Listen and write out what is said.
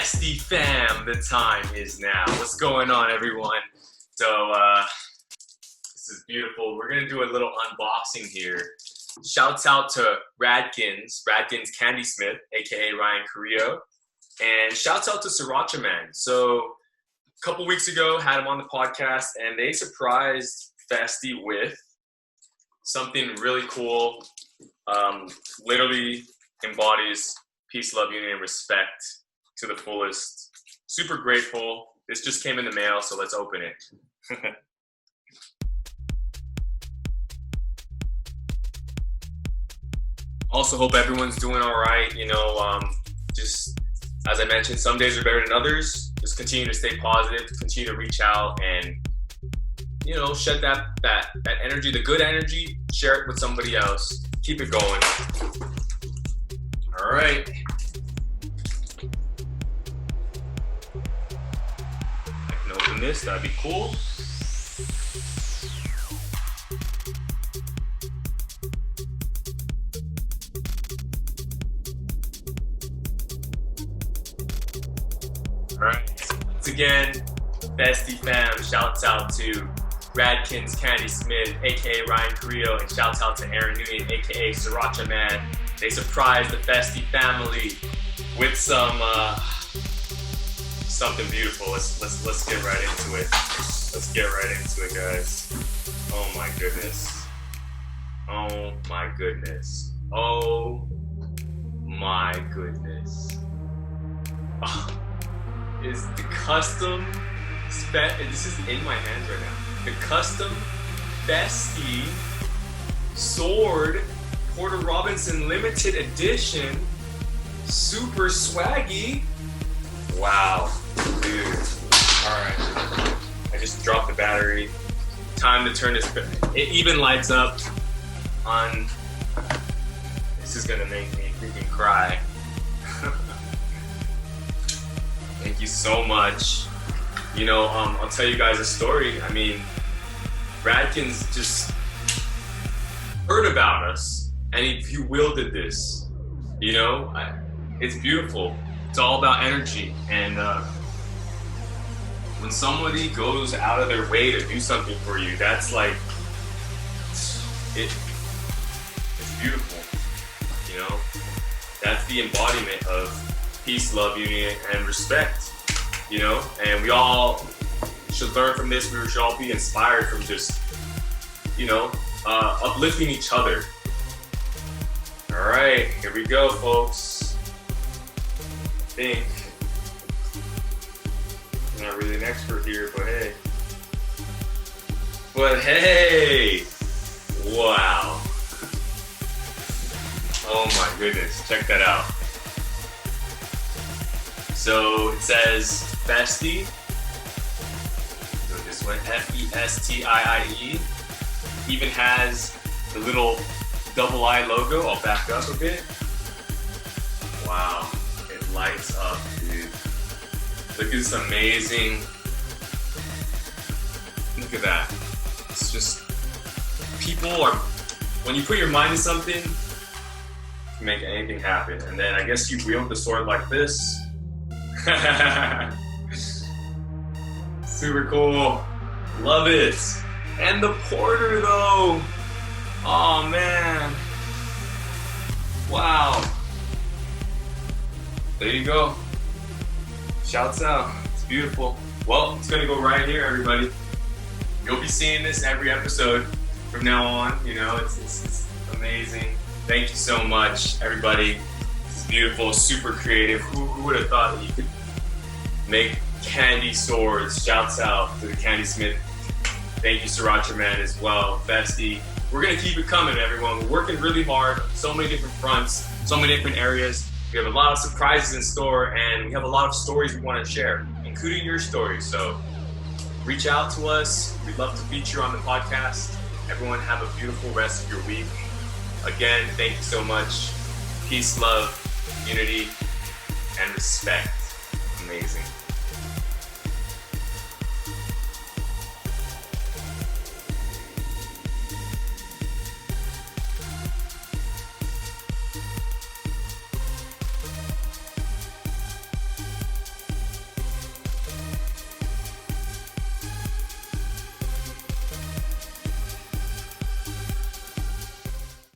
Festiie fam, the time is now. What's going on, everyone? So, this is beautiful. We're gonna do a little unboxing here. Shouts out to Radkins Kandi Smith, aka Carrillo, and shouts out to SRIRACHAMAN. So, a couple weeks ago, had him on the podcast, and they surprised Festiie with something really cool. Literally embodies peace, love, unity, and respect to the fullest. Super grateful. This just came in the mail, so let's open it. Also, hope everyone's doing all right. You know, just as I mentioned, some days are better than others. Just continue to stay positive, continue to reach out, and you know, shed that energy, the good energy. Share it with somebody else. Keep it going. All right. I can open this. That'd be cool. Alright, once again, Festiie fam, shouts out to Radkins Kandi Smith, aka Carrillo, and shouts out to Aaron Nguyen, aka SRIRACHAMAN. They surprised the Festiie family with something beautiful. Let's get right into it. Let's get right into it, guys. Oh my goodness. Oh my goodness. Oh my goodness. Oh. Is the custom this is in my hands right now. The custom Festiie sword Porter Robinson limited edition, super swaggy. Wow, dude. All right, I just dropped the battery. Time to turn this. It even lights up on. This is gonna make me freaking cry. Thank you so much. You know, I'll tell you guys a story. I mean, Radkins just heard about us, and he wielded this. You know, it's beautiful. It's all about energy, and when somebody goes out of their way to do something for you, that's like it's beautiful. You know, that's the embodiment of peace, love, unity, and respect, you know? And we all should learn from this. We should all be inspired from just, you know, uplifting each other. All right, here we go, folks. I think I'm not really an expert here, but hey. Wow. Oh my goodness, check that out. So it says Festiie. So this one, F-E-S-T-I-I-E. Even has the little double I logo. I'll back up a bit. Wow, it lights up, dude. Look at this amazing. Look at that. It's just, people are, when you put your mind to something, you can make anything happen. And then I guess you wield the sword like this. Super cool. Love it. And the Porter though. Oh man. Wow. There you go. Shouts out. It's beautiful. Well, it's gonna go right here, everybody. You'll be seeing this every episode from now on. You know, it's amazing. Thank you so much, everybody. Beautiful, super creative. Who would have thought that you could make candy swords? Shouts out to the Kandi Smith. Thank you, SRIRACHAMAN, as well. Festiie. We're gonna keep it coming, everyone. We're working really hard, so many different fronts, so many different areas. We have a lot of surprises in store, and we have a lot of stories we want to share, including your stories. So reach out to us. We'd love to feature you on the podcast. Everyone have a beautiful rest of your week. Again, thank you so much. Peace, love, unity, and respect. Amazing.